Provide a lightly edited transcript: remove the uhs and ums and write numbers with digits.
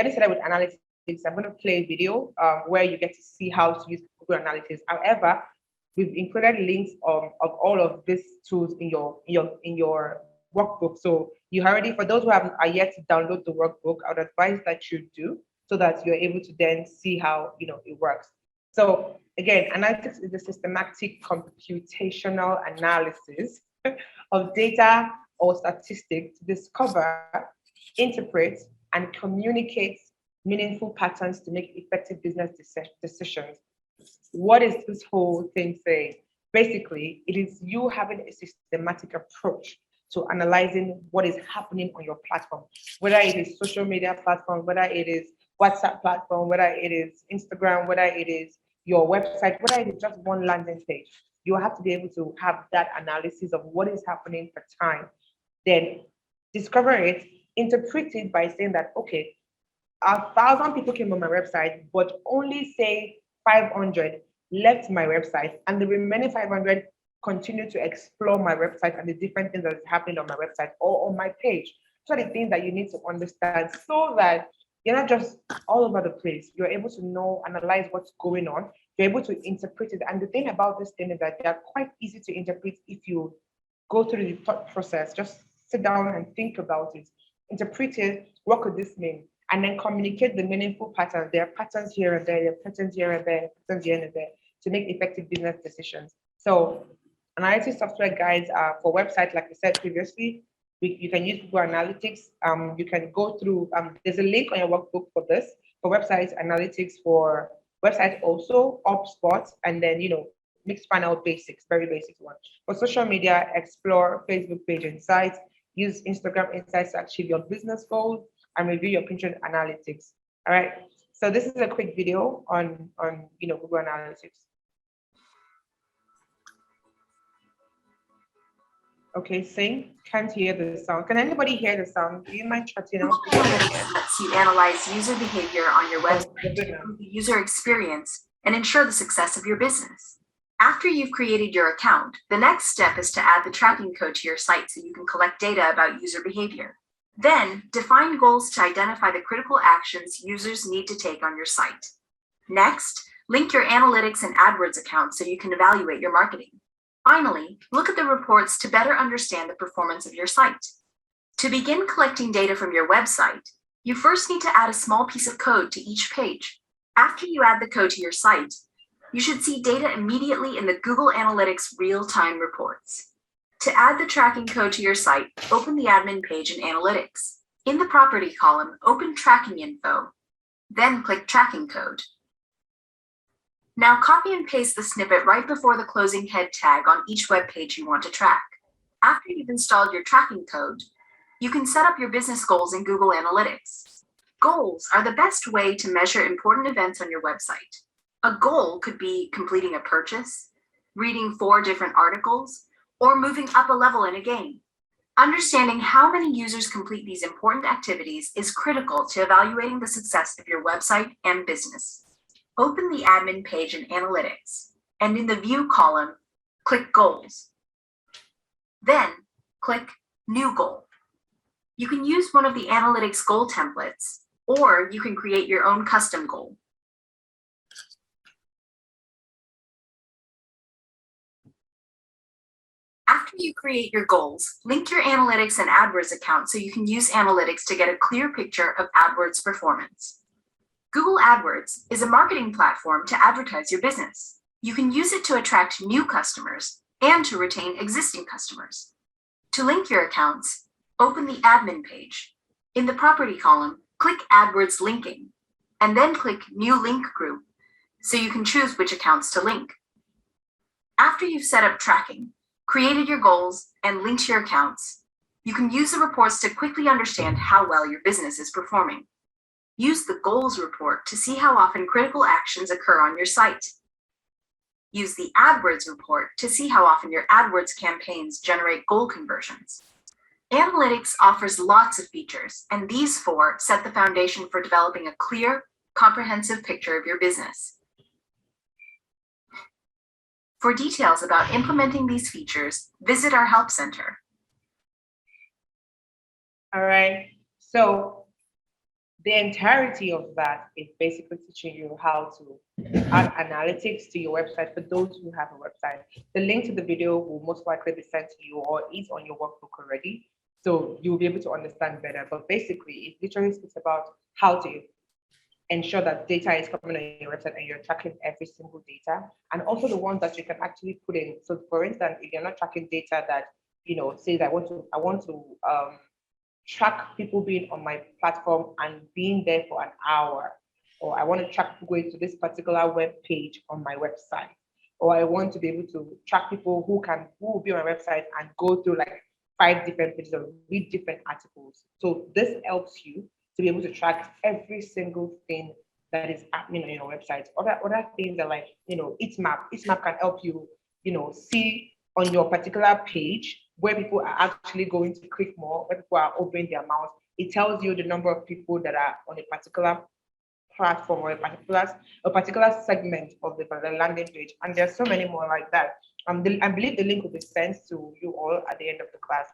getting started with analytics, I'm going to play a video where you get to see how to use Google Analytics. However, we've included links of all of these tools in your workbook. So you already, for those who are yet to download the workbook, I would advise that you do, so that you're able to then see how it works. So again, analytics is a systematic computational analysis of data or statistics to discover, interpret, and communicate meaningful patterns to make effective business decisions. What is this whole thing saying? Basically, it is you having a systematic approach to analyzing what is happening on your platform, whether it is social media platform, whether it is WhatsApp platform, whether it is Instagram, whether it is your website, whether it is just one landing page. You have to be able to have that analysis of what is happening per time, then discover it, interpret it by saying that, okay, 1,000 people came on my website, but only say 500 left my website, and the remaining 500 continue to explore my website and the different things that is happening on my website or on my page. So the things that you need to understand so that you're not just all over the place. You're able to know, analyze what's going on. You're able to interpret it. And the thing about this thing is that they are quite easy to interpret if you go through the thought process. Just sit down and think about it. Interpret it. What could this mean? And then communicate the meaningful patterns. There are patterns here and there, there are patterns here and there, patterns here and there to make effective business decisions. So analytics software guides are for websites, like I said previously. You can use Google Analytics. You can go through, there's a link on your workbook for this, for websites, analytics for websites also, HubSpot, and then, Mixpanel basics, very basic one. For social media, explore Facebook page insights, use Instagram insights to achieve your business goals, and review your Pinterest analytics. All right. So this is a quick video on Google Analytics. Okay, Sing, can't hear the sound. Can anybody hear the sound? Do you mind shutting off? Google Analytics lets you analyze user behavior on your website to improve the user experience and ensure the success of your business. After you've created your account, the next step is to add the tracking code to your site so you can collect data about user behavior. Then, define goals to identify the critical actions users need to take on your site. Next, link your analytics and AdWords accounts so you can evaluate your marketing. Finally, look at the reports to better understand the performance of your site. To begin collecting data from your website, you first need to add a small piece of code to each page. After you add the code to your site, you should see data immediately in the Google Analytics real-time reports. To add the tracking code to your site, open the admin page in Analytics. In the Property column, open Tracking Info, then click Tracking Code. Now copy and paste the snippet right before the closing head tag on each web page you want to track. After you've installed your tracking code, you can set up your business goals in Google Analytics. Goals are the best way to measure important events on your website. A goal could be completing a purchase, reading 4 different articles, or moving up a level in a game. Understanding how many users complete these important activities is critical to evaluating the success of your website and business. Open the admin page in Analytics, and in the View column, click Goals. Then, click New Goal. You can use one of the Analytics goal templates, or you can create your own custom goal. After you create your goals, link your Analytics and AdWords account so you can use Analytics to get a clear picture of AdWords performance. Google AdWords is a marketing platform to advertise your business. You can use it to attract new customers and to retain existing customers. To link your accounts, open the admin page. In the Property column, click AdWords Linking, and then click New Link Group so you can choose which accounts to link. After you've set up tracking, created your goals, and linked your accounts, you can use the reports to quickly understand how well your business is performing. Use the Goals report to see how often critical actions occur on your site. Use the AdWords report to see how often your AdWords campaigns generate goal conversions. Analytics offers lots of features, and these 4 set the foundation for developing a clear, comprehensive picture of your business. For details about implementing these features, visit our Help Center. All right. So The entirety of that is basically teaching you how to add analytics to your website for those who have a website. The link to the video will most likely be sent to you or is on your workbook already. So you'll be able to understand better. But basically, it literally speaks about how to ensure that data is coming on your website and you're tracking every single data, and also the ones that you can actually put in. So for instance, if you're not tracking data that says I want to track people being on my platform and being there for an hour, or I want to track people going to this particular web page on my website, or I want to be able to track people who will be on my website and go through like 5 different pages or read different articles. So this helps you to be able to track every single thing that is happening on your website. Other things are like, Eatmap. Eatmap can help you, see on your particular page where people are actually going to click more, where people are opening their mouth. It tells you the number of people that are on a particular platform or a particular segment of the landing page. And there's so many more like that. I believe the link will be sent to you all at the end of the class.